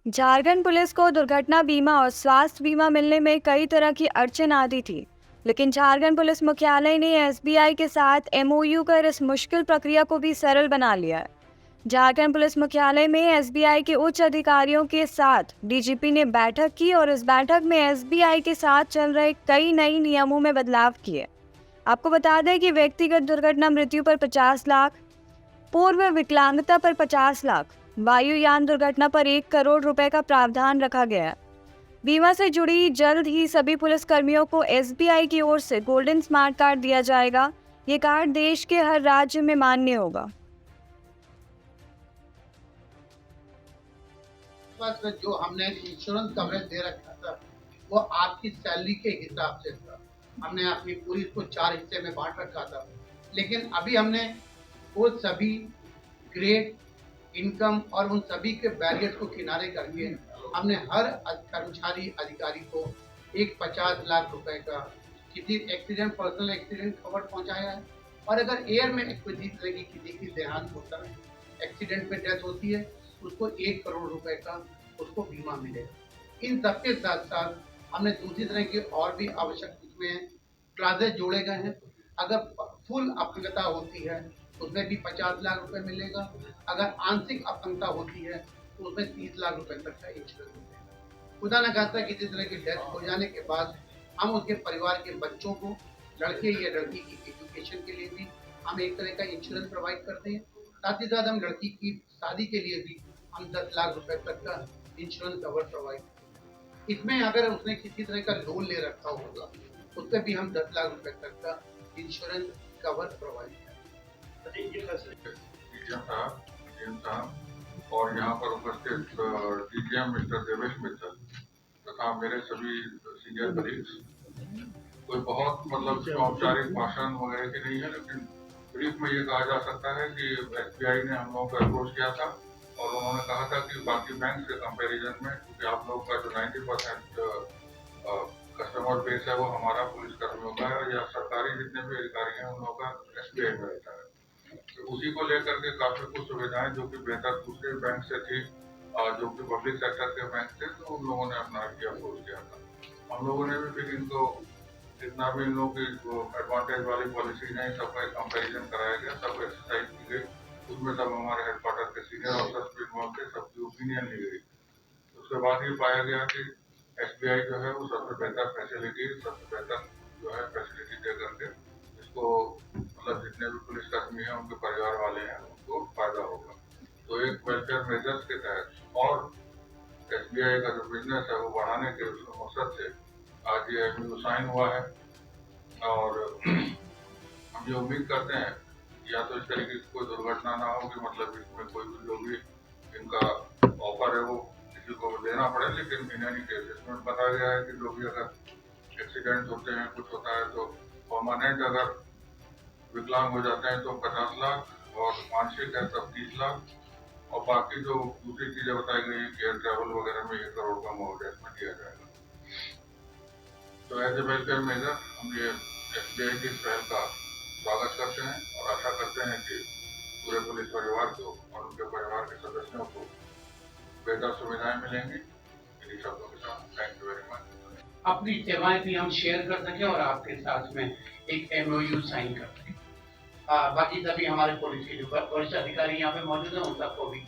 Jharkhand police को दुर्घटना बीमा और स्वास्थ्य बीमा मिलने में कई तरह की अड़चन आती थी, लेकिन झारखंड पुलिस मुख्यालय ने एसबीआई के साथ एमओयू कर इस मुश्किल प्रक्रिया को भी सरल बना लिया है। झारखंड पुलिस मुख्यालय में एसबीआई के उच्च अधिकारियों के साथ डीजीपी ने बैठक की और इस बैठक में एसबीआई के साथ चल रहे कई नई नियमों में बदलाव किए। आपको बता दें कि व्यक्तिगत दुर्घटना मृत्यु पर 50 लाख, पूर्व विकलांगता पर 50 लाख, वायुयान दुर्घटना पर 1 करोड़ रुपए का प्रावधान रखा गया है। बीमा से जुड़ी जल्द ही सभी पुलिस कर्मियों को एसबीआई की ओर से गोल्डन स्मार्ट कार्ड दिया जाएगा। ये कार्ड देश के हर राज्य में मान्य होगा। बस जो हमने इंश्योरेंस कवरेज दे रखा था वो आपकी सैलरी के हिसाब से था। हमने अपनी पूरी को 4 हिस्से में बांट रखा था, लेकिन अभी हमने वो सभी ग्रेड, इनकम और उन सभी के बैरियर को किनारे करके हमने हर कर्मचारी अधिकारी को एक 50 लाख रुपए का किसी एक्सीडेंट, पर्सनल एक्सीडेंट कवर पहुंचाया है। और अगर एयर में किसी तरह की किसी की देहांत होता है, एक्सीडेंट में डेथ होती है, उसको 1 करोड़ रुपए का उसको बीमा मिलेगा। इन सबके साथ साथ हमने दूसरी तरह की और भी आवश्यक इसमें क्लासेस जोड़े गए हैं। अगर फुल अपंगता होती है उसमें भी 50 लाख रुपए मिलेगा। अगर आंशिक अपंगता होती है तो उसमें 30 लाख रुपए तक का इंश्योरेंस मिलेगा। खुदा न खास्ता किसी तरह की डेथ हो जाने के बाद हम उसके परिवार के बच्चों को, लड़के या लड़की की एजुकेशन के लिए भी हम एक तरह का इंश्योरेंस प्रोवाइड करते हैं। साथ ही साथ हम लड़की की शादी के लिए भी हम 10 लाख रुपए तक का इंश्योरेंस कवर प्रोवाइड करते हैं। इसमें अगर उसने किसी तरह का लोन ले रखा होगा उस पर भी हम 10 लाख रुपए तक का इंश्योरेंस कवर प्रोवाइड करते हैं। और यहाँ पर उपस्थित डीजीएम मिस्टर देवेश मित्तल तथा मेरे सभी सीनियर कलीग्स, कोई बहुत औपचारिक भाषण वगैरह की नहीं है, लेकिन ब्रीफ में ये कहा जा सकता है कि एसबीआई ने हम लोगों को अप्रोच किया था और उन्होंने कहा था कि बाकी बैंक के कंपैरिजन में, क्योंकि आप लोग का जो 90% कस्टमर बेस है वो हमारा पुलिस कर्मियों का है, या सरकारी जितने भी अधिकारी हैं उन लोगों का एसबीआई में रहता है, तो उसी को लेकर के काफी कुछ सुविधाएं जो कि बेहतर दूसरे बैंक से थी, जो कि पब्लिक सेक्टर के बैंक थे, तो उन लोगों ने अपना अप्रोच किया था। हम लोगों ने भी फिर इनको जितना भी इन लोगों की जो एडवांटेज वाली पॉलिसी है सबका एक कंपेरिजन कराया गया, सब एक्सरसाइज की गई, उसमें सब हमारे हेडक्वार्टर के सीनियर ऑफिसर्स भी इन्वॉल्व थे, सबकी ओपिनियन ली गई। उसके बाद ये पाया गया कि एसबीआई जो है वो सबसे बेहतर फैसिलिटी, सबसे बेहतर जो है फैसिलिटी दे करके इसको जितने भी पुलिस कर्मी हैं उनके परिवार वाले हैं उनको फायदा होगा। तो एक वेलफेयर मेजर्स के तहत और एसबीआई का जो बिजनेस है वो बढ़ाने के मकसद से आज ये एमओयू साइन हुआ है। और हम ये उम्मीद करते हैं या तो इस तरीके की कोई दुर्घटना ना हो कि इसमें कोई भी जो भी इनका ऑफर है वो किसी को देना पड़े, लेकिन इन एनी केस इसमें बताया गया है कि जो भी अगर एक्सीडेंट होते हैं, कुछ होता है, तो परमानेंट अगर विकलांग हो जाते हैं तो 50 लाख, और आंशिक है तब 30 लाख, और बाकी जो दूसरी चीजें बताई गई है एयर ट्रैवल वगैरह में 1 करोड़ का मुआवजा इसमें दिया जाएगा। तो एज ए वेलफेयर मेजर हम ये एसबीआई की पहल का स्वागत करते हैं और आशा करते हैं कि पूरे पुलिस परिवार को और उनके परिवार के सदस्यों को बेहतर सुविधाएं मिलेंगी। इन्हीं शब्दों के साथ थैंक यू वेरी मच। अपनी सेवाएं भी हम शेयर कर सकें और आपके साथ में एक एमओयू साइन कर सकें। बाकी सभी हमारे पुलिस के जो वरिष्ठ अधिकारी यहाँ पे मौजूद हैं उन सबको भी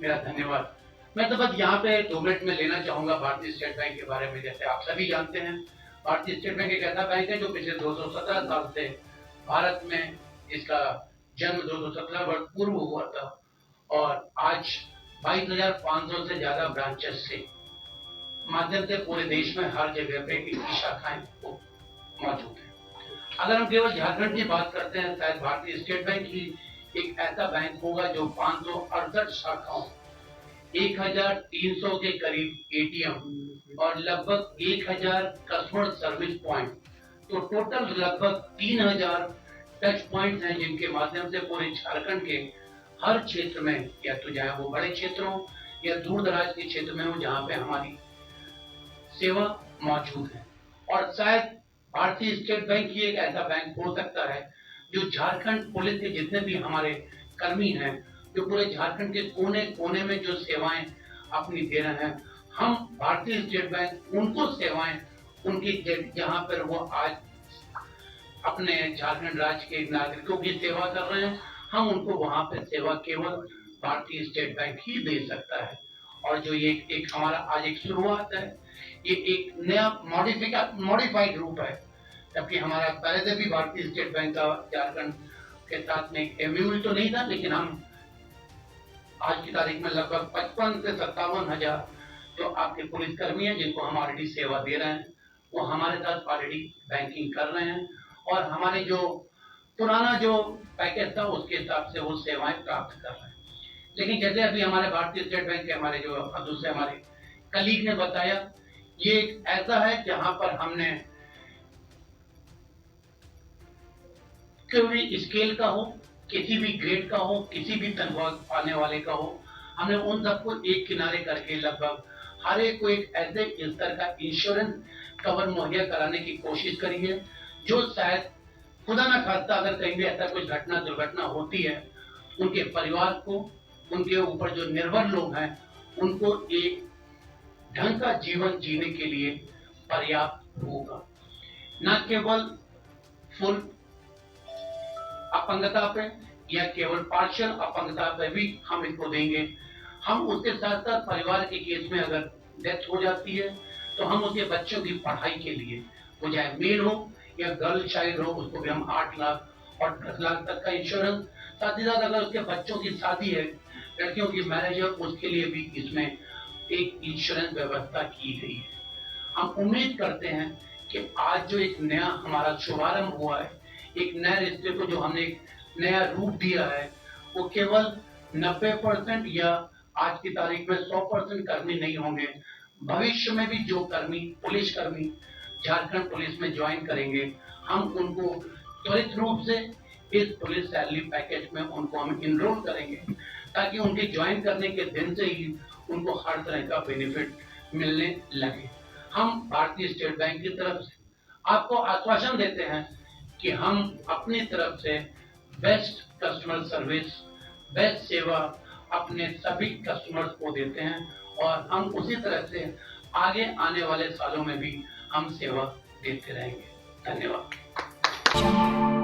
मेरा धन्यवाद। मैं तो बस यहाँ पे 2 मिनट में लेना चाहूंगा भारतीय स्टेट बैंक के बारे में। जैसे आप सभी जानते हैं, भारतीय स्टेट बैंक एक ऐसा बैंक है जो पिछले 217 साल से भारत में इसका जन्म 217 वर्ष पूर्व हुआ था और आज 22,500 से ज्यादा ब्रांचेस से माध्यम से पूरे देश में हर जगह पे इसकी शाखाएं मौजूद है। अगर हम केवल झारखंड की बात करते हैं, शायद भारतीय स्टेट बैंक ही एक ऐसा बैंक होगा जो 568 शाखाओं, 1,300 के करीब एटीएम और लगभग 1,000 कस्टमर सर्विस पॉइंट, तो टोटल लगभग 3,000 टच पॉइंट हैं जिनके माध्यम से पूरे झारखंड के हर क्षेत्र में, या तो चाहे वो बड़े क्षेत्रों या दूर दराज के क्षेत्र में हो, जहाँ पे हमारी सेवा मौजूद है। और शायद भारतीय स्टेट बैंक ही एक ऐसा बैंक हो सकता है जो झारखंड पुलिस के जितने भी हमारे कर्मी हैं, जो पूरे झारखंड के कोने कोने में जो सेवाएं अपनी दे रहे हैं। हम भारतीय स्टेट बैंक उनको सेवाएं उनकी जहां पर वो आज अपने झारखंड राज्य के नागरिकों की सेवा कर रहे हैं, हम उनको वहां पे सेवा केवल भारतीय स्टेट बैंक ही दे सकता है। और जो ये एक हमारा आज एक शुरुआत है, ये एक नया मॉडिफाइड रूप है, जबकि हमारा पहले से भी भारतीय स्टेट बैंक का झारखंड के साथ में एक एमओयू तो नहीं था, लेकिन हम आज की तारीख में लगभग 55 से 57 हजार जो आपके पुलिसकर्मी हैं जिनको हम ऑलरेडी सेवा दे रहे हैं, वो हमारे साथ ऑलरेडी बैंकिंग कर रहे हैं और हमारे जो पुराना जो पैकेज था उसके हिसाब से वो सेवाएं प्राप्त कर रहे हैं। लेकिन जैसे अभी हमारे भारतीय स्टेट बैंक के हमारे जो दूसरे हमारे कलीग ने बताया, ये एक ऐसा है जहां पर हमने कोई भी स्केल का हो, किसी भी ग्रेड का हो, किसी भी तनख्वाह पाने वाले का हो, हमने उन सबको एक किनारे करके लगभग हर एक को एक ऐसे स्तर का इंश्योरेंस कवर मुहैया कराने की कोशिश करी है, जो शायद खुदा ना खास्ता अगर कहीं भी ऐसा कुछ घटना दुर्घटना होती है, उनके परिवार को, उनके ऊपर जो निर्भर लोग हैं, उनको एक ढंग का जीवन जीने के लिए पर्याप्त होगा। न केवल फुल अपंगता पे या केवल पार्शियल अपंगता पे भी हम इसको देंगे। हम उसके साथ साथ परिवार के केस में अगर डेथ हो जाती है तो हम उसके बच्चों की पढ़ाई के लिए, वो चाहे मेल हो या गर्ल चाइल्ड हो, उसको भी हम 8 लाख और 10 लाख तक का इंश्योरेंस, साथ ही साथ अगर उसके बच्चों की शादी है, लड़कियों की मैरिज है, उसके लिए भी इसमें एक इंश्योरेंस व्यवस्था की गई है। हम उम्मीद करते हैं कि आज जो एक नया हमारा शुभारंभ हुआ है, एक नए रिश्ते को जो हमने एक नया रूप दिया है, वो केवल 90% या आज की तारीख में 100% कर्मी नहीं होंगे। भविष्य में भी जो कर्मी, पुलिस कर्मी झारखंड पुलिस में ज्वाइन करेंगे, हम उनको त्वरित रूप से इस पुलिस सैलरी पैकेज में उनको हम इनरोल करेंगे, ताकि उनके ज्वाइन करने के दिन से ही उनको हर तरह का बेनिफिट मिलने लगे। हम भारतीय स्टेट बैंक की तरफ से आपको आश्वासन देते हैं कि हम अपनी तरफ से बेस्ट कस्टमर सर्विस, बेस्ट सेवा अपने सभी कस्टमर्स को देते हैं और हम उसी तरह से आगे आने वाले सालों में भी हम सेवा देते रहेंगे। धन्यवाद।